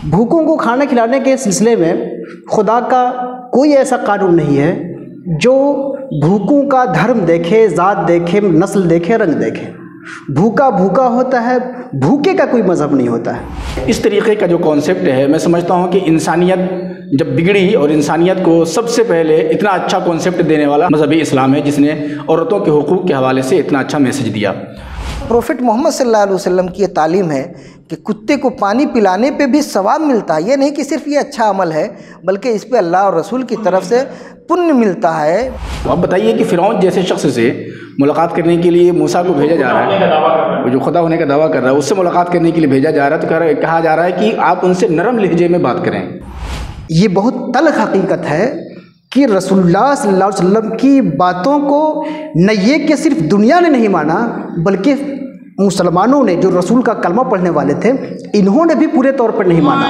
भूखों को खाना खिलाने के सिलसिले में खुदा का कोई ऐसा कानून नहीं है जो भूखों का धर्म देखे, ज़ात देखे, नस्ल देखे, रंग देखे। भूखा भूखा होता है, भूखे का कोई मज़हब नहीं होता है। इस तरीके का जो कॉन्सेप्ट है, मैं समझता हूँ कि इंसानियत जब बिगड़ी और इंसानियत को सबसे पहले इतना अच्छा कॉन्सेप्ट देने वाला मज़हब इस्लाम है, जिसने औरतों के हुकूक़ के हवाले से इतना अच्छा मैसेज दिया। प्रोफेट मोहम्मद सल्लल्लाहु अलैहि वसल्लम की ये तालीम है कि कुत्ते को पानी पिलाने पे भी सवाब मिलता है। ये नहीं कि सिर्फ ये अच्छा अमल है, बल्कि इस पे अल्लाह और रसूल की तरफ से पुण्य मिलता है। अब बताइए कि फ़िरौन जैसे शख्स से मुलाकात करने के लिए मूसा को भेजा जा रहा है, जो खुदा होने का दावा कर रहा है, उससे मुलाकात करने के लिए भेजा जा रहा है, तो कहा जा रहा है कि आप उनसे नरम लहजे में बात करें। ये बहुत तल्ख़ हकीकत है कि रसूलुल्लाह सल्लल्लाहु अलैहि वसल्लम की बातों को न ये कि सिर्फ दुनिया ने नहीं माना, बल्कि मुसलमानों ने, जो रसूल का कलमा पढ़ने वाले थे, इन्होंने भी पूरे तौर पर नहीं माना।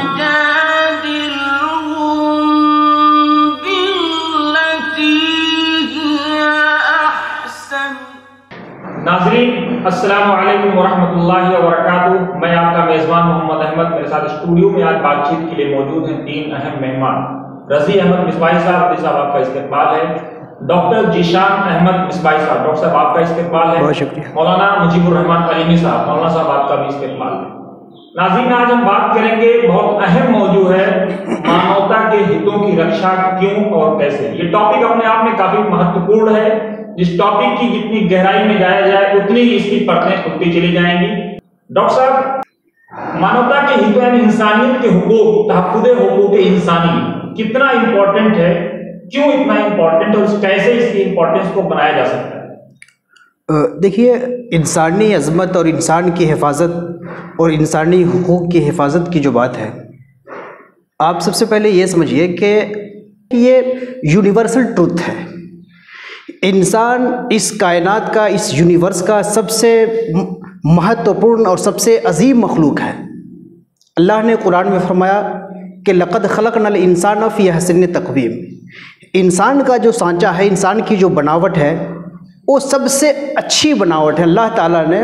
नाज़रीन, अस्सलामु अलैकुम वरहमतुल्लाहि वबरकातुहू। मैं आपका मेज़बान मोहम्मद अहमद। मेरे साथ स्टूडियो में आज बातचीत के लिए मौजूद हैं तीन अहम मेहमान। रज़ी अहमद मिसबाही साहब, साहब आपका इस्तकबाल है। डॉक्टर जीशान अहमद मिसबाही साहब, डॉक्टर साहब आपका इस्तकबाल है। बहुत शुक्रिया। मौलाना मुजीबुर रहमान अलीमी साहब, मौलाना साहब आपका भी इस्तकबाल है। नाज़रीन, आज हम बात करेंगे, बहुत अहम मौजू है, मानवता के हितों की रक्षा क्यों और कैसे। ये टॉपिक अपने आप में काफी महत्वपूर्ण है। जिस टॉपिक की जितनी गहराई में जाया जाए, उतनी ही इसकी परतें खुलती चली जाएंगी। डॉक्टर साहब, मानवता के हितों यानी इंसानियत के हुकूक, तहफ़्फ़ुज़ हुकूक इंसानी कितना इंपॉर्टेंट है, क्यों इतना इंपॉर्टेंट है और कैसे इसकी इंपॉर्टेंस को बनाया जा सकता है? देखिए, इंसानी अज़मत और इंसान की हिफाजत और इंसानी हुकूक की हिफाजत की जो बात है, आप सबसे पहले ये समझिए कि ये यूनिवर्सल ट्रुथ है। इंसान इस कायनात का, इस यूनिवर्स का सबसे महत्वपूर्ण और सबसे अजीम मखलूक है। अल्लाह ने कुरान में फरमाया कि लक़द ख़लक़नल इंसान फ़ी अहसन तक़वीम। इंसान का जो सांचा है, इंसान की जो बनावट है, वो सबसे अच्छी बनावट है। अल्लाह ताला ने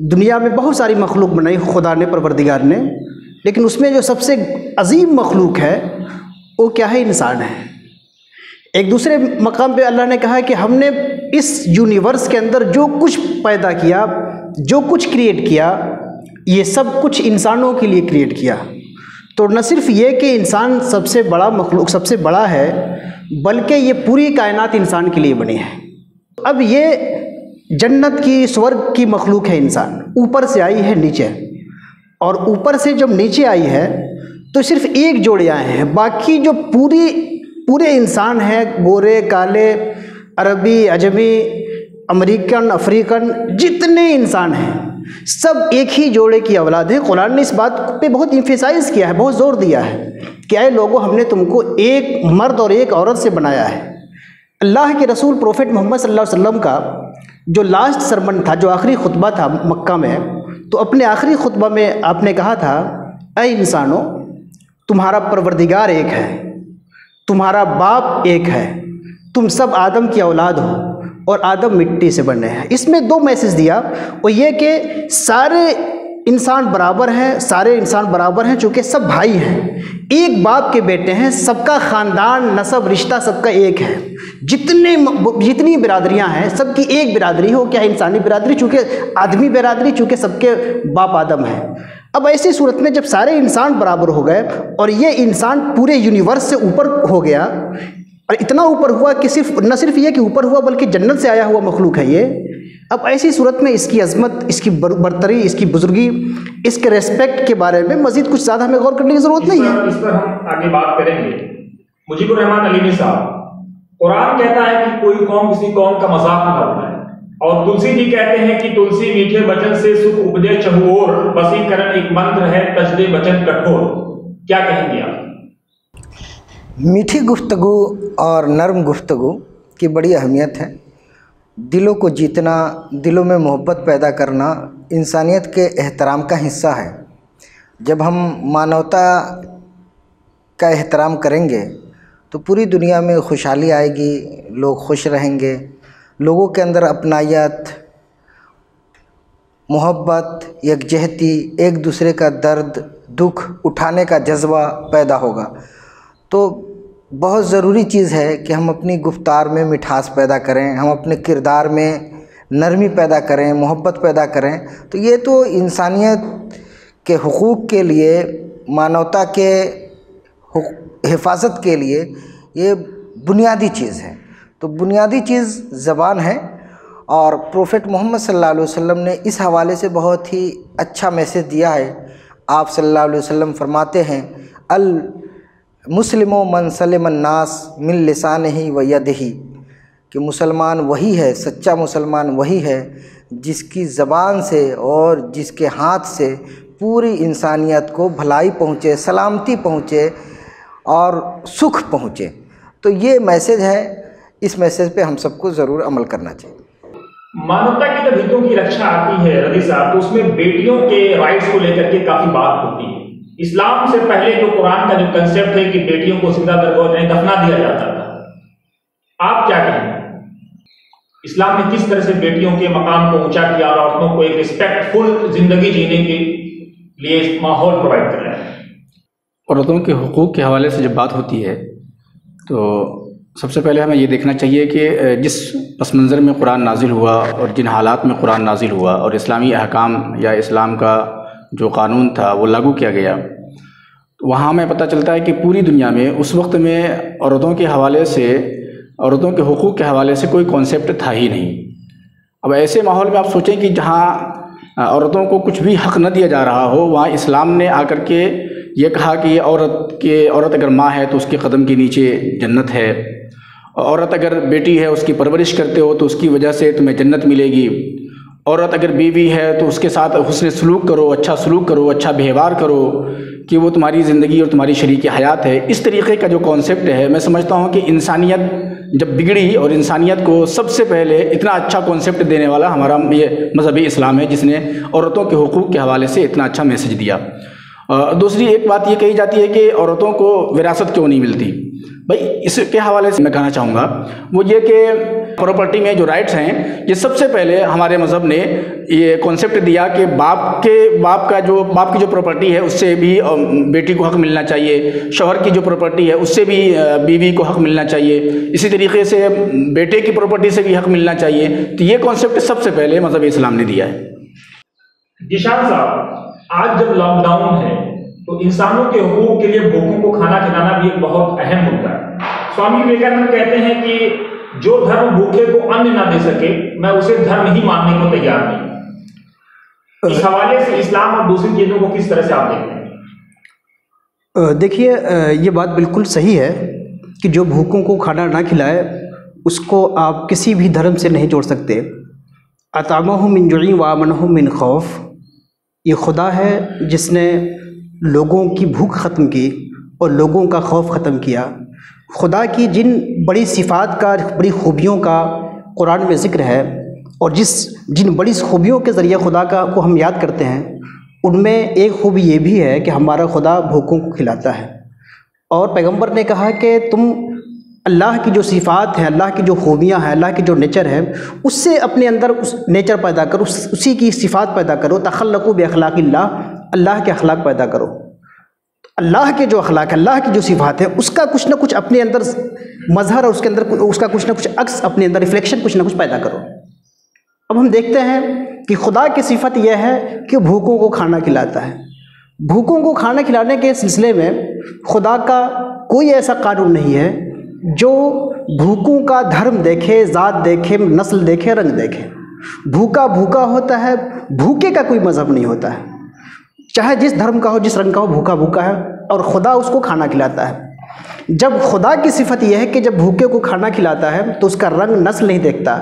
दुनिया में बहुत सारी मखलूक बनाई, खुदा ने, परवरदिगार ने, लेकिन उसमें जो सबसे अजीम मखलूक है वो क्या है? इंसान है। एक दूसरे मकाम पे अल्लाह ने कहा कि हमने इस यूनिवर्स के अंदर जो कुछ पैदा किया, जो कुछ क्रिएट किया, ये सब कुछ इंसानों के लिए क्रिएट किया। तो न सिर्फ ये कि इंसान सबसे बड़ा मखलूक, सबसे बड़ा है, बल्कि ये पूरी कायनात इंसान के लिए बनी है। अब ये जन्नत की, स्वर्ग की मखलूक है इंसान। ऊपर से आई है नीचे, और ऊपर से जब नीचे आई है तो सिर्फ एक जोड़े आए हैं। बाकी जो पूरे इंसान हैं, गोरे, काले, अरबी, अजमी, अमेरिकन, अफ्रीकन, जितने इंसान हैं, सब एक ही जोड़े की औलाद है। कुरान ने इस बात पे बहुत इम्फेसाइज़ किया है, बहुत ज़ोर दिया है कि ऐ लोगों, हमने तुमको एक मर्द और एक औरत से बनाया है। अल्लाह के रसूल प्रोफेट मोहम्मद सल्लल्लाहु अलैहि वसल्लम का जो लास्ट सरमन था, जो आखिरी खुतबा था मक्का में, तो अपने आखिरी खुतबा में आपने कहा था, ऐ इंसानों, तुम्हारा परवरदिगार एक है, तुम्हारा बाप एक है, तुम सब आदम की औलाद हो और आदम मिट्टी से बने हैं। इसमें दो मैसेज दिया, वो ये कि सारे इंसान बराबर हैं, सारे इंसान बराबर हैं, चूँकि सब भाई हैं, एक बाप के बेटे हैं, सबका ख़ानदान, नसब, रिश्ता सबका एक है। जितनी बिरादरियां हैं, सबकी एक बिरादरी हो, क्या इंसानी बिरादरी, चूँकि आदमी बिरादरी, चूँकि सबके बाप आदम है। अब ऐसी सूरत में जब सारे इंसान बराबर हो गए और ये इंसान पूरे यूनिवर्स से ऊपर हो गया, और इतना ऊपर हुआ कि न सिर्फ ये कि ऊपर हुआ, बल्कि जन्नत से आया हुआ मखलूक है ये। अब ऐसी सूरत में इसकी अजमत, इसकी बरतरी, इसकी बुजुर्गी, इसके रेस्पेक्ट के बारे में मज़ीद कुछ ज़्यादा हमें गौर करने की ज़रूरत नहीं है। इस पर हम आगे बात करेंगे। मुजीबुर रहमान अलीमी साहब, कुरान कहता है कि कोई कौम किसी कौम का मजाक न उड़ाए, और तुलसी जी कहते हैं कि तुलसी मीठे वचन से सुख उपजे चहुओर, वसीकरण एक मंत्र है, तजदे वचन कठोर। क्या कहेंगे आप? मीठी गुफ्तगू और नरम गुफ्तगू की बड़ी अहमियत है। दिलों को जीतना, दिलों में मोहब्बत पैदा करना इंसानियत के एहतराम का हिस्सा है। जब हम मानवता का एहतराम करेंगे तो पूरी दुनिया में खुशहाली आएगी, लोग खुश रहेंगे, लोगों के अंदर अपनायत, मोहब्बत, यकजहती, एक दूसरे का दर्द दुख उठाने का जज्बा पैदा होगा। तो बहुत ज़रूरी चीज़ है कि हम अपनी गुफ्तार में मिठास पैदा करें, हम अपने किरदार में नरमी पैदा करें, मोहब्बत पैदा करें। तो ये तो इंसानियत के हुकूक़ के लिए, मानवता के हिफाजत के लिए ये बुनियादी चीज़ है। तो बुनियादी चीज़ ज़बान है और प्रोफेट मोहम्मद सल्लल्लाहु अलैहि वसल्लम ने इस हवाले से बहुत ही अच्छा मैसेज दिया है। आप सल्लल्लाहु अलैहि वसल्लम फरमाते हैं, अल मुस्लिमो मन सलिमन नास मिन लिसानिही व यदिही, कि मुसलमान वही है, सच्चा मुसलमान वही है जिसकी ज़बान से और जिसके हाथ से पूरी इंसानियत को भलाई पहुँचे, सलामती पहुँचे और सुख पहुँचे। तो ये मैसेज है, इस मैसेज पे हम सबको ज़रूर अमल करना चाहिए। मानवता की जब हितों की रक्षा आती है रदी साहब, तो उसमें बेटियों के राइट्स को लेकर के काफी बात होती है। इस्लाम से पहले जो कुरान का जो कंसेप्ट है कि बेटियों को जिंदा करके दफना दिया जाता था, आप क्या कहेंगे? इस्लाम ने किस तरह से बेटियों के मकाम को ऊंचा किया और औरतों को एक रिस्पेक्टफुल जिंदगी जीने के लिए माहौल प्रोवाइड कर रहा है? औरतों के हुकूक के हवाले से जब बात होती है तो सबसे पहले हमें ये देखना चाहिए कि जिस पस मंज़र में कुरान नाजिल हुआ और जिन हालात में कुरान नाजिल हुआ और इस्लामी अहकाम या इस्लाम का जो कानून था वो लागू किया गया, तो वहाँ हमें पता चलता है कि पूरी दुनिया में उस वक्त में औरतों के हवाले से, औरतों के हुकूक के हवाले से कोई कॉन्सेप्ट था ही नहीं। अब ऐसे माहौल में आप सोचें कि जहाँ औरतों को कुछ भी हक़ न दिया जा रहा हो, वहाँ इस्लाम ने आकर के ये कहा कि औरत अगर माँ है तो उसके कदम के नीचे जन्नत है, औरत अगर बेटी है उसकी परवरिश करते हो तो उसकी वजह से तुम्हें जन्नत मिलेगी, औरत अगर बीवी है तो उसके साथ हुस्न सलूक करो, अच्छा सलूक करो, अच्छा व्यवहार करो कि वो तुम्हारी ज़िंदगी और तुम्हारी शरीक हयात है। इस तरीके का जो कॉन्सेप्ट है, मैं समझता हूँ कि इंसानियत जब बिगड़ी और इंसानियत को सबसे पहले इतना अच्छा कॉन्सेप्ट देने वाला हमारा ये मज़हबी इस्लाम है, जिसने औरतों के हुकूक के हवाले से इतना अच्छा मैसेज दिया। दूसरी एक बात ये कही जाती है कि औरतों को विरासत क्यों नहीं मिलती। भाई इसके हवाले से मैं कहना चाहूँगा वो ये कि प्रॉपर्टी में जो राइट्स हैं, ये सबसे पहले हमारे मज़हब ने ये कॉन्सेप्ट दिया कि बाप की जो प्रॉपर्टी है उससे भी बेटी को हक़ मिलना चाहिए, शौहर की जो प्रॉपर्टी है उससे भी बीवी को हक़ मिलना चाहिए, इसी तरीके से बेटे की प्रॉपर्टी से भी हक़ मिलना चाहिए। तो ये कॉन्सेप्ट सबसे पहले मज़हब इस्लाम ने दिया है। जिशान साहब, आज जब लॉकडाउन है तो इंसानों के हुकूक के लिए भूखों को खाना खिलाना भी एक बहुत अहम मुद्दा है। स्वामी विवेकानंद कहते हैं कि जो धर्म भूखे को अन्न ना दे सके, मैं उसे धर्म ही मानने को तैयार नहीं। इस हवाले से इस्लाम और दूसरी चीजों को किस तरह से आप देखते हैं? देखिए, ये बात बिल्कुल सही है कि जो भूखों को खाना ना खिलाए उसको आप किसी भी धर्म से नहीं जोड़ सकते। अतामहुम मिन जुई व आमनहुम मिन खौफ, ये खुदा है जिसने लोगों की भूख ख़त्म की और लोगों का खौफ ख़त्म किया। खुदा की जिन बड़ी सिफ़ात का, बड़ी खूबियों का कुरान में ज़िक्र है और जिन बड़ी खूबियों के ज़रिए खुदा को हम याद करते हैं, उनमें एक खूबी ये भी है कि हमारा खुदा भूखों को खिलाता है। और पैगंबर ने कहा कि तुम अल्लाह की जो सिफ़ात हैं, अल्लाह की जो खूबियाँ हैं, अल्लाह की जो नेचर है, उससे अपने अंदर उस नेचर पैदा करो, उसी की सिफ़ात पैदा करो। तखल्लक़ू बिअख़लाक़िल्लाह, अल्लाह के अखलाक पैदा करो। अल्लाह के जो अखलाक, अल्लाह की जो सिफ़ात है, उसका कुछ ना कुछ अपने अंदर मज़हर है, उसके अंदर उसका कुछ ना कुछ अक्स, अपने अंदर रिफ्लेक्शन कुछ ना कुछ पैदा करो। अब हम देखते हैं कि खुदा की सिफ़त यह है कि भूखों को खाना खिलाता है। भूखों को खाना खिलाने के सिलसिले में खुदा का कोई ऐसा कानून नहीं है जो भूखों का धर्म देखे, ज़ात देखे, नस्ल देखे, रंग देखे। भूखा भूखा होता है, भूखे का कोई मज़हब नहीं होता है। चाहे जिस धर्म का हो, जिस रंग का हो, भूखा भूखा है और खुदा उसको खाना खिलाता है। जब खुदा की सिफ़त यह है कि जब भूखे को खाना खिलाता है तो उसका रंग नस्ल नहीं देखता,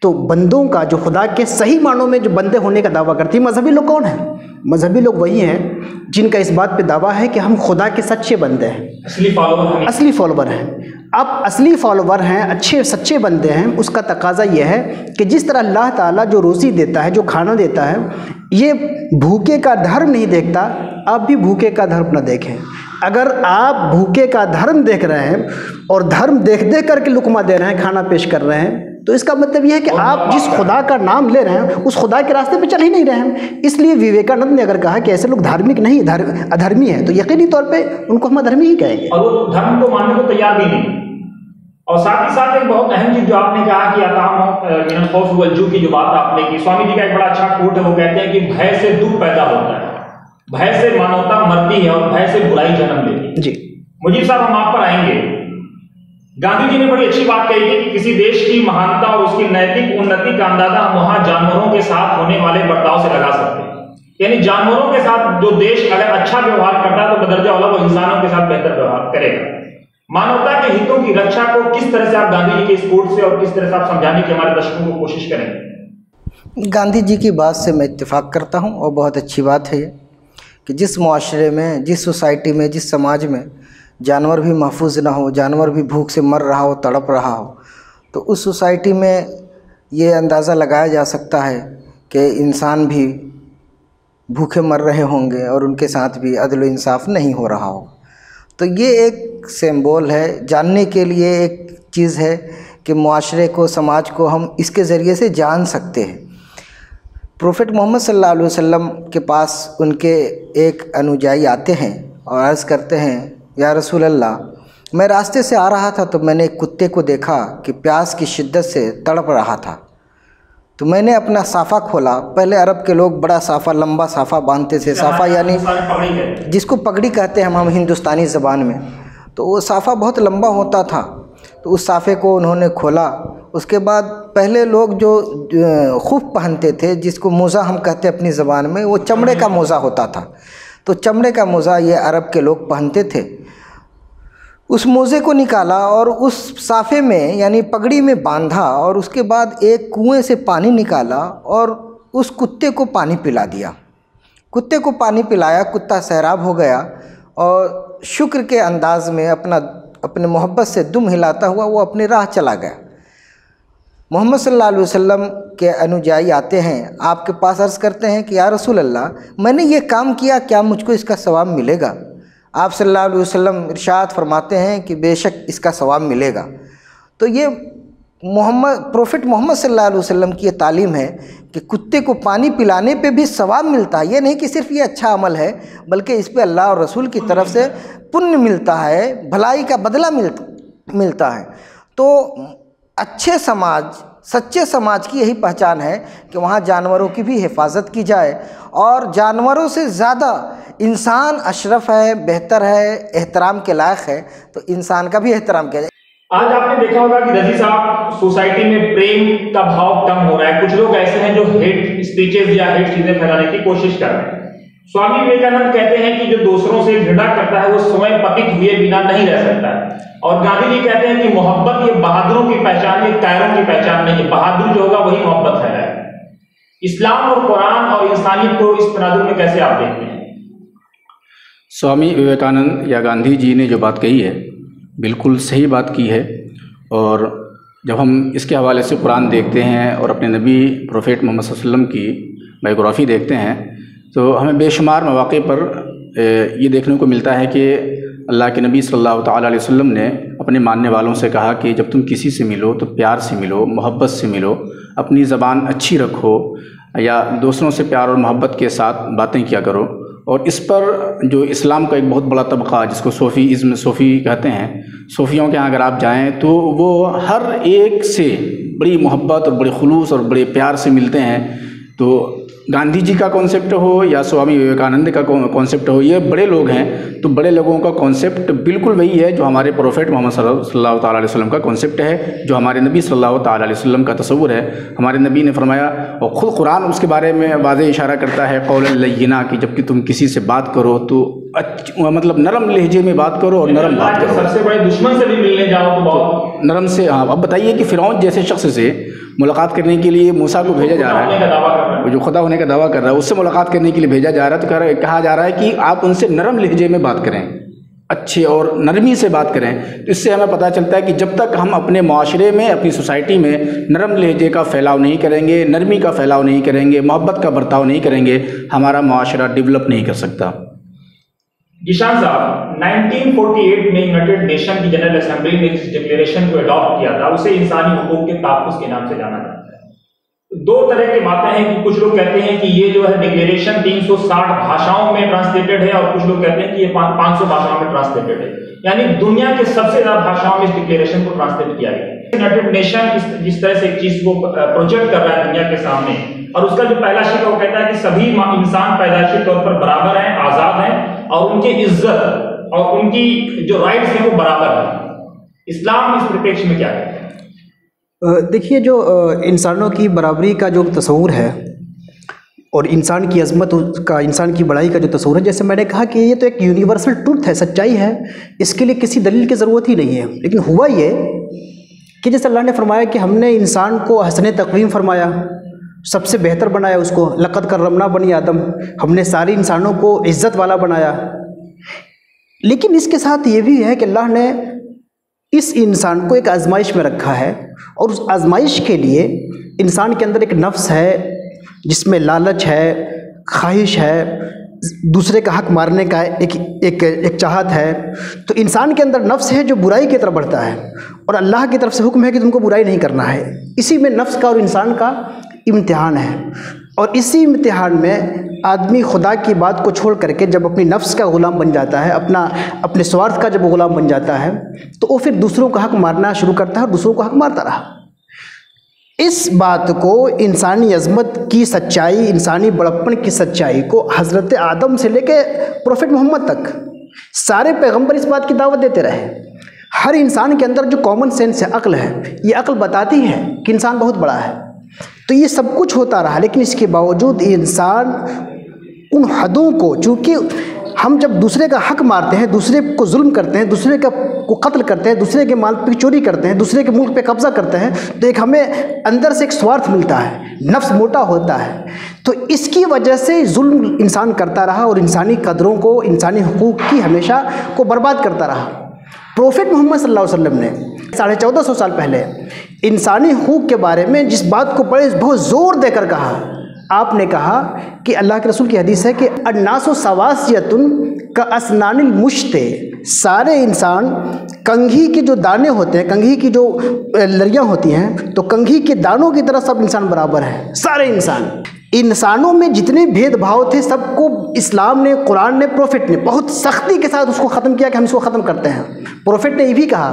तो बंदों का, जो खुदा के सही मानों में जो बंदे होने का दावा करती है, मजहबी लोग कौन हैं? मजहबी लोग वही हैं जिनका इस बात पे दावा है कि हम खुदा के सच्चे बंदे हैं, असली फॉलोवर हैं। आप असली फॉलोवर हैं, अच्छे सच्चे बंदे हैं। उसका तकाजा यह है कि जिस तरह अल्लाह ताला जो रोज़ी देता है, जो खाना देता है, ये भूखे का धर्म नहीं देखता। आप भी भूखे का धर्म न देखें। अगर आप भूखे का धर्म देख रहे हैं और धर्म देख देख करके लुकमा दे रहे हैं, खाना पेश कर रहे हैं, तो इसका मतलब यह है कि आप जिस खुदा का नाम ले रहे हैं उस खुदा के रास्ते पे चल ही नहीं रहे हैं। इसलिए विवेकानंद ने अगर कहा कि ऐसे लोग धार्मिक नहीं अधर्मी हैं, तो यकीनी तौर पे उनको हम अधर्मी ही कहेंगे, और वो धर्म को मानने को तैयार भी नहीं। और साथ ही साथ एक बहुत अहम चीज जो आपने कहा कि अताम खौफ वजू की जो बात आपने की, स्वामी जी का एक बड़ा अच्छा कोट है, वो कहते हैं कि भय से दुख पैदा होता है, भय से मानवता मरती है और भय से बुराई जन्म लेती है। जी मुजीब साहब, हम आप पर आएंगे। गांधी जी ने बड़ी अच्छी बात कही थी कि किसी देश की महानता और उसकी नैतिक उन्नति का अंदाजा हम वहां जानवरों के साथ होने वाले बर्ताव से लगा सकते हैं। यानी जानवरों के साथ जो देश अगर अच्छा व्यवहार करता है तो बदरजा औला वो इंसानों के साथ बेहतर व्यवहार करेगा। मानवता के हितों की रक्षा को किस तरह से आप गांधी जी के इस कोट से और किस तरह से आप समझाने की हमारे दर्शकों को कोशिश करेंगे? गांधी जी की बात से मैं इत्तेफाक करता हूं और बहुत अच्छी बात है ये कि जिस मुआशरे में, जिस सोसाइटी में, जिस समाज में जानवर भी महफूज ना हो, जानवर भी भूख से मर रहा हो, तड़प रहा हो, तो उस सोसाइटी में ये अंदाज़ा लगाया जा सकता है कि इंसान भी भूखे मर रहे होंगे और उनके साथ भी अदल व इंसाफ नहीं हो रहा हो। तो ये एक सिंबल है, जानने के लिए एक चीज़ है कि मुआशरे को, समाज को हम इसके ज़रिए से जान सकते हैं। प्रोफेट मोहम्मद सल्लल्लाहु अलैहि वसल्लम के पास उनके एक अनुयायी आते हैं और अर्ज़ करते हैं, या रसूल अल्लाह, मैं रास्ते से आ रहा था तो मैंने एक कुत्ते को देखा कि प्यास की शिद्दत से तड़प रहा था, तो मैंने अपना साफ़ा खोला। पहले अरब के लोग बड़ा साफ़ा, लंबा साफ़ा बांधते थे। साफ़ा यानी जिसको पगड़ी कहते हैं हम हिंदुस्तानी ज़बान में, तो वो साफ़ा बहुत लंबा होता था। तो उस साफ़े को उन्होंने खोला। उसके बाद पहले लोग जो खुफ पहनते थे, जिसको मोज़ा हम कहते हैं अपनी ज़बान में, वो चमड़े का मोज़ा होता था। तो चमड़े का मोज़ा ये अरब के लोग पहनते थे। उस मोज़े को निकाला और उस साफ़े में यानी पगड़ी में बांधा और उसके बाद एक कुएं से पानी निकाला और उस कुत्ते को पानी पिला दिया। कुत्ते को पानी पिलाया, कुत्ता सैराब हो गया और शुक्र के अंदाज में अपने मोहब्बत से दुम हिलाता हुआ वो अपनी राह चला गया। मोहम्मद सल्लल्लाहु अलैहि वसल्लम के अनुयायी आते हैं, आपके पास अर्ज़ करते हैं कि या रसूल अल्लाह, मैंने ये काम किया, क्या मुझको इसका सवाब मिलेगा? आप सल्लल्लाहु अलैहि वसल्लम इरशाद फरमाते हैं कि बेशक इसका सवाब मिलेगा। तो ये प्रोफेट मोहम्मद सल्लल्लाहु अलैहि वसल्लम की ये तालीम है कि कुत्ते को पानी पिलाने पे भी सवाब मिलता है। ये नहीं कि सिर्फ ये अच्छा अमल है, बल्कि इस पे अल्लाह और रसूल की तरफ से पुण्य मिलता है, भलाई का बदला मिलता है। तो अच्छे समाज, सच्चे समाज की यही पहचान है कि वहाँ जानवरों की भी हिफाजत की जाए और जानवरों से ज़्यादा इंसान अशरफ है, बेहतर है, एहतराम के लायक है, तो इंसान का भी एहतराम किया जाए। आज आपने देखा होगा कि रजी साहब, सोसाइटी में प्रेम का भाव कम हो रहा है। कुछ लोग ऐसे हैं जो हेट स्पीचेस या हेट चीजें फैलाने की कोशिश कर रहे हैं। स्वामी विवेकानंद कहते हैं कि जो दूसरों से घृणा करता है वो स्वयं पतित हुए बिना नहीं रह सकता है। और गांधी जी कहते हैं कि मोहब्बत ये बहादुरों की पहचान, ये कायरों की पहचान नहीं है। बहादुर जो होगा वही मोहब्बत है। इस्लाम और कुरान और इंसानियत को इस तनाजुर में कैसे आप देखते हैं? स्वामी विवेकानंद या गांधी जी ने जो बात कही है बिल्कुल सही बात की है। और जब हम इसके हवाले से कुरान देखते हैं और अपने नबी प्रोफेट मोहम्मद सल्लल्लाहु अलैहि वसल्लम की बायोग्राफ़ी देखते हैं तो हमें बेशुमार मौक़े पर ये देखने को मिलता है कि अल्लाह के नबी सल्लल्लाहु अलैहि वसल्लम ने अपने मानने वालों से कहा कि जब तुम किसी से मिलो तो प्यार से मिलो, मोहब्बत से मिलो, अपनी ज़बान अच्छी रखो या दूसरों से प्यार और मोहब्बत के साथ बातें किया करो। और इस पर जो इस्लाम का एक बहुत बड़ा तबक़ा जिसको सूफ़ी कहते हैं, सूफ़ियों के यहाँ अगर आप जाएँ तो वो हर एक से बड़ी मोहब्बत और बड़े खुलूस और बड़े प्यार से मिलते हैं। तो गांधी जी का कॉन्सेप्ट हो या स्वामी विवेकानंद का कॉन्सेप्ट हो, ये बड़े लोग हैं तो बड़े लोगों का कॉन्सेप्ट बिल्कुल वही है जो हमारे प्रोफेट मोहम्मद सल्लल्लाहु अलैहि वसल्लम का कॉन्सेप्ट है, जो हमारे नबी सल्लल्लाहु अलैहि वसल्लम का तसव्वुर है। हमारे नबी ने फरमाया और ख़ुद कुरान उसके बारे में वाज़ेह इशारा करता है, कौलन लय्यिना, कि जबकि तुम किसी से बात करो तो मतलब नरम लहजे में बात करो और नरम बात करो। सबसे बड़े दुश्मन से भी मिलने जाओ तो बहुत नरम से। हाँ, अब बताइए कि फ़िरौन जैसे शख्स से मुलाकात करने के लिए मूसा को भेजा जा रहा है, वो जो खुदा होने का दावा कर रहा है, उससे मुलाकात करने के लिए भेजा जा रहा है, तो कहा जा रहा है कि आप उनसे नरम लहजे में बात करें, अच्छे और नरमी से बात करें। तो इससे हमें पता चलता है कि जब तक हम अपने माशरे में, अपनी सोसाइटी में नरम लहजे का फैलाव नहीं करेंगे, नरमी का फैलाव नहीं करेंगे, मोहब्बत का बर्ताव नहीं करेंगे, हमारा माशरा डेवलप नहीं कर सकता। जिशान साहब, 1948 में यूनाइटेड नेशन की जनरल असेंबली ने जिस डिक्लेरेशन को अडॉप्ट किया था उसे इंसानी हुकूक के तहफ़्फ़ुज़ के नाम से जाना जाता है। दो तरह की बातें हैं कि कुछ लोग कहते हैं कि ये जो है डिक्लेरेशन 360 भाषाओं में ट्रांसलेटेड है और कुछ लोग कहते हैं कि ये 500 भाषाओं में ट्रांसलेटेड है, यानी दुनिया के सबसे ज्यादा भाषाओं में इस डिक्लेरेशन को ट्रांसलेट किया गया। यूनाइटेड नेशन जिस तरह से एक चीज को प्रोजेक्ट कर रहा है दुनिया के सामने, और उसका जो पहला शेर वो कहता है कि सभी इंसान पैदाइशी तौर पर बराबर हैं, आजाद हैं और उनकी इज्जत और उनकी जो राइट्स हैं वो बराबर है। इस्लाम इस परिप्रेक्ष्य में क्या कहता है? देखिए, जो इंसानों की बराबरी का जो तस्वूर है और इंसान की अजमत का, इंसान की बड़ाई का जो तस्वूर है, जैसे मैंने कहा कि ये तो एक यूनिवर्सल ट्रूथ है, सच्चाई है, इसके लिए किसी दलील की ज़रूरत ही नहीं है। लेकिन हुआ ये कि जैसे अल्लाह ने फरमाया कि हमने इंसान को हसन तक़वीम फरमाया, सबसे बेहतर बनाया उसको, लक़द कररमना बनी आदम, हमने सारे इंसानों को इज़्ज़त वाला बनाया। लेकिन इसके साथ ये भी है कि अल्लाह ने इस इंसान को एक आजमाइश में रखा है और उस आजमाइश के लिए इंसान के अंदर एक नफ्स है जिसमें लालच है, ख्वाहिश है, दूसरे का हक मारने का एक चाहत है। तो इंसान के अंदर नफ्स है जो बुराई की तरफ बढ़ता है और अल्लाह की तरफ से हुक्म है कि तुमको बुराई नहीं करना है। इसी में नफ्स का और इंसान का इम्तिहान है और इसी इम्तिहान में आदमी खुदा की बात को छोड़ करके जब अपनी नफ्स का ग़ुलाम बन जाता है, अपने स्वार्थ का जब ग़ुलाम बन जाता है, तो वो फिर दूसरों का हक मारना शुरू करता है और दूसरों का हक मारता रहा। इस बात को, इंसानी अज़मत की सच्चाई, इंसानी बड़प्पन की सच्चाई को हज़रत आदम से लेके प्रोफेट मोहम्मद तक सारे पैगंबर इस बात की दावत देते रहे। हर इंसान के अंदर जो कॉमन सेंस है, अक्ल है, ये अक्ल बताती है कि इंसान बहुत बड़ा है। तो ये सब कुछ होता रहा, लेकिन इसके बावजूद इंसान उन हदों को, चूँकि हम जब दूसरे का हक मारते हैं, दूसरे को जुल्म करते हैं, दूसरे को कत्ल करते हैं, दूसरे के माल पे चोरी करते हैं, दूसरे के मुल्क पे कब्जा करते हैं, तो एक हमें अंदर से एक स्वार्थ मिलता है, नफ्स मोटा होता है। तो इसकी वजह से जुल्म इंसान करता रहा और इंसानी कदरों को, इंसानी हुकूक की हमेशा को बर्बाद करता रहा। प्रोफेट मोहम्मद सल्लल्लाहु अलैहि वसल्लम ने 1450 साल पहले इंसानी हुकूक के बारे में जिस बात को बहुत ज़ोर देकर कहा, आपने कहा कि अल्लाह के रसूल की हदीस है कि अन्नासु सवासियतुन का असनानिल मुश्ते, सारे इंसान कंघी के जो दाने होते हैं, कंघी की जो लड़ियाँ होती हैं, तो कंघी के दानों की तरह सब इंसान बराबर है। सारे इंसानों में जितने भेदभाव थे सबको इस्लाम ने, कुरान ने, प्रोफेट ने बहुत सख्ती के साथ उसको ख़त्म किया कि हम इसको ख़त्म करते हैं। प्रोफेट ने ये भी कहा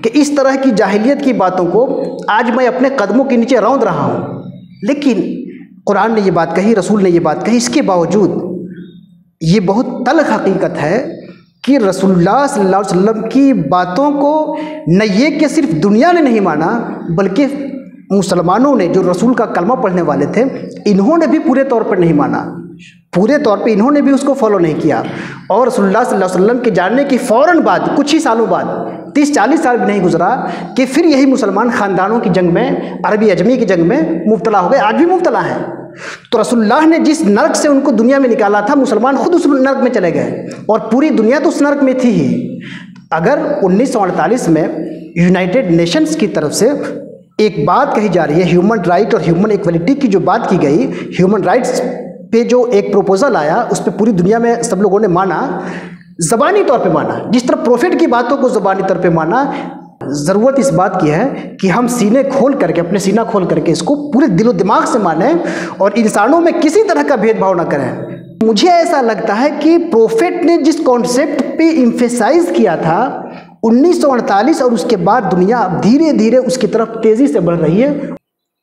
कि इस तरह की जाहिलियत की बातों को आज मैं अपने कदमों के नीचे रौंद रहा हूँ। लेकिन कुरान ने ये बात कही, रसूल ने ये बात कही, इसके बावजूद ये बहुत तल्ख़ हकीकत है कि रसूलुल्लाह सल्लल्लाहु अलैहि वसल्लम की बातों को न ये कि सिर्फ दुनिया ने नहीं माना, बल्कि मुसलमानों ने, जो रसूल का कलमा पढ़ने वाले थे, इन्होंने भी पूरे तौर पर नहीं माना, पूरे तौर पे इन्होंने भी उसको फॉलो नहीं किया। और रसूलुल्लाह सल्लल्लाहु अलैहि वसल्लम के जानने के फ़ौरन बाद, कुछ ही सालों बाद, 30-40 साल भी नहीं गुजरा कि फिर यही मुसलमान ख़ानदानों की जंग में, अरबी अजमी की जंग में मुब्तला हो गए, आज भी मुब्तला हैं। तो रसूलुल्लाह ने जिस नर्क से उनको दुनिया में निकाला था, मुसलमान खुद उस नर्क में चले गए और पूरी दुनिया तो उस नर्क में थी ही। अगर 1948 में यूनाइटेड नेशंस की तरफ से एक बात कही जा रही है, ह्यूमन राइट और ह्यूमन इक्वलिटी की जो बात की गई, ह्यूमन राइट्स पे जो एक प्रपोजल आया, उस पर पूरी दुनिया में सब लोगों ने माना, ज़बानी तौर पे माना। जिस तरह प्रोफेट की बातों को ज़बानी तौर पे माना, ज़रूरत इस बात की है कि हम सीने खोल करके, अपने सीना खोल करके इसको पूरे दिलो दिमाग से माने और इंसानों में किसी तरह का भेदभाव ना करें। मुझे ऐसा लगता है कि प्रोफेट ने जिस कॉन्सेप्ट पे इम्फेसाइज किया था 1948 और उसके बाद दुनिया अब धीरे धीरे उसकी तरफ तेजी से बढ़ रही है।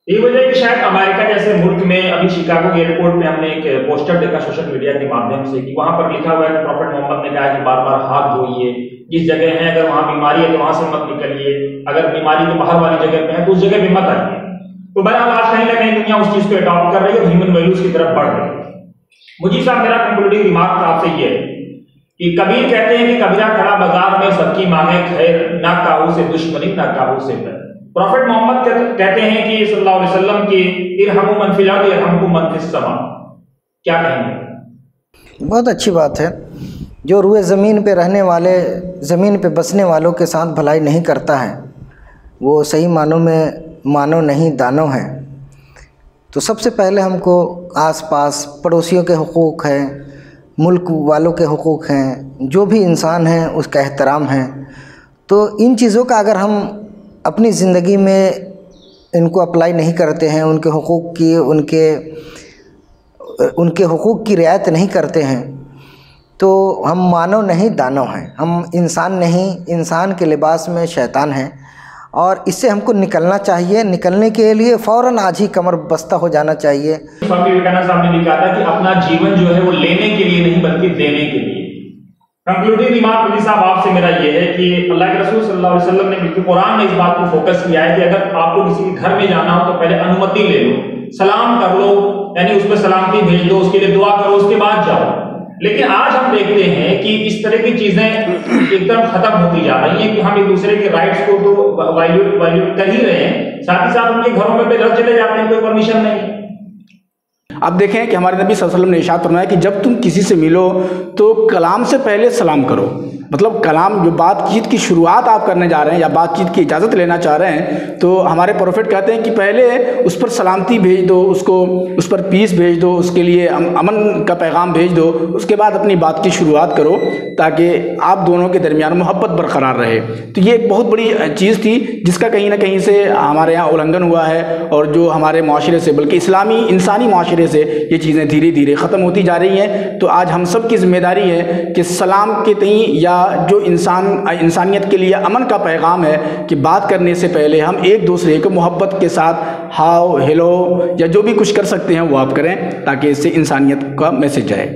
ये वजह कि शायद अमेरिका जैसे मुल्क में, अभी शिकागो एयरपोर्ट में हमने एक पोस्टर देखा सोशल मीडिया के माध्यम से कि वहां पर लिखा हुआ है कि प्रॉफेट मोहम्मद ने कहा कि बार बार हाथ धोइए, जिस जगह है अगर वहां बीमारी है तो वहां से मत निकलिए, अगर बीमारी तो बाहर वाली जगह पे है तो उस जगह पे मत आइए। तो बहरहाल आज कहीं ना कहीं दुनिया उस चीज को अडॉप्ट कर रही है और ह्यूमन वैल्यूज की तरफ बढ़ रही है। मुझे साहब, मेरा कंक्लूडिंग रिमार्क आपसे ये है कि कबीर कहते हैं कि कबीरा खड़ा बाजार में सबकी मांगे खैर, ना काहू से दुश्मनी ना काहू से बैर। प्रॉफेट मोहम्मद कहते हैं कि सल्लल्लाहु अलैहि वसल्लम की इरहमु मन फिल अर्द यरहमकुम मन फिस समा। क्या कहेंगे? बहुत अच्छी बात है। जो रुए ज़मीन पे रहने वाले, ज़मीन पे बसने वालों के साथ भलाई नहीं करता है, वो सही मानों में मानो नहीं दानो है। तो सबसे पहले हमको आसपास पड़ोसियों के हुकूक़ हैं, मुल्क वालों के हुकूक़ हैं, जो भी इंसान है उसका एहतराम है। तो इन चीज़ों का अगर हम अपनी ज़िंदगी में इनको अप्लाई नहीं करते हैं, उनके हुकूक़ की रियायत नहीं करते हैं, तो हम मानव नहीं दानव हैं, हम इंसान नहीं, इंसान के लिबास में शैतान हैं। और इससे हमको निकलना चाहिए। निकलने के लिए फ़ौरन आज ही कमर बस्ता हो जाना चाहिए। स्वामी विवेकानंद साहब ने लिखा था कि अपना जीवन जो है वो लेने के लिए नहीं बल्कि देने के लिए। कंक्लूडिंग रिमार्क मोदी साहब आपसे मेरा ये है कि अल्लाह के रसूल सल्लल्लाहु अलैहि वसल्लम ने बिल्कुल कुरान में इस बात को फोकस किया है कि अगर आपको किसी के घर में जाना हो तो पहले अनुमति ले लो, सलाम कर लो, यानी उस पर सलामती भेज दो, उसके लिए दुआ करो, उसके बाद जाओ। लेकिन आज हम देखते हैं कि इस तरह की चीजें एकदम खत्म होती जा रही हैं कि हम एक दूसरे के राइट्स को तो वायलेट कर ही रहे हैं, साथ ही साथ उनके घरों में बेदखल चले जाते हैं, कोई परमिशन नहीं। आप देखें कि हमारे नबी सल्लल्लाहु अलैहि वसल्लम ने इरशाद फरमाया कि जब तुम किसी से मिलो तो कलाम से पहले सलाम करो। मतलब कलाम, जो बातचीत की शुरुआत आप करने जा रहे हैं या बातचीत की इजाज़त लेना चाह रहे हैं, तो हमारे प्रोफेट कहते हैं कि पहले उस पर सलामती भेज दो, उसको उस पर पीस भेज दो, उसके लिए अमन का पैगाम भेज दो, उसके बाद अपनी बात की शुरुआत करो ताकि आप दोनों के दरमियान मोहब्बत बरकरार रहे। तो ये एक बहुत बड़ी चीज़ थी जिसका कहीं ना कहीं से हमारे यहाँ उल्लंघन हुआ है, और जो हमारे माशरे से, बल्कि इस्लामी इंसानी माशरे से ये चीज़ें धीरे धीरे ख़त्म होती जा रही हैं। तो आज हम सब की जिम्मेदारी है कि सलाम के तई या जो इंसानियत के लिए अमन का पैगाम है कि बात करने से पहले हम एक दूसरे को मोहब्बत के साथ हाउ, हेलो या जो भी कुछ कर सकते हैं वो आप करें, ताकि इससे इंसानियत का मैसेज जाए।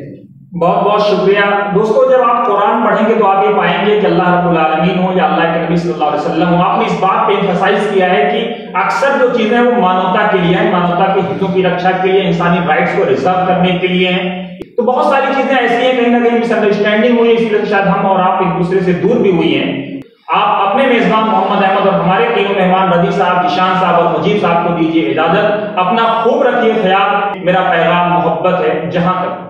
बहुत बहुत शुक्रिया दोस्तों। जब आप कुरान पढ़ेंगे तो आप ये पाएंगे कि अल्लाह रब्बुल आलमीन हो या अल्लाह के नबी सल्लल्लाहु अलैहि वसल्लम हो, आपने इस बात पे एम्फसाइज किया है कि अक्सर जो चीजें वो मानवता के लिए हैं, मानवता के हितों की रक्षा के लिए, इंसानी राइट्स को रिजर्व करने के लिए हैं। तो बहुत सारी चीजें ऐसी हैं, कहीं ना कहीं मिसअंडरस्टैंडिंग हुई है, इसलिए शायद हम और आप एक दूसरे से दूर भी हुई हैं। आप अपने मेजबान मोहम्मद अहमद और हमारे तीनों मेहमान रदी साहब, जिशान साहब और मुजीब साहब को दीजिए इजाजत। अपना खूब रखिए ख्याल। मेरा पैगाम मोहब्बत है जहां तक।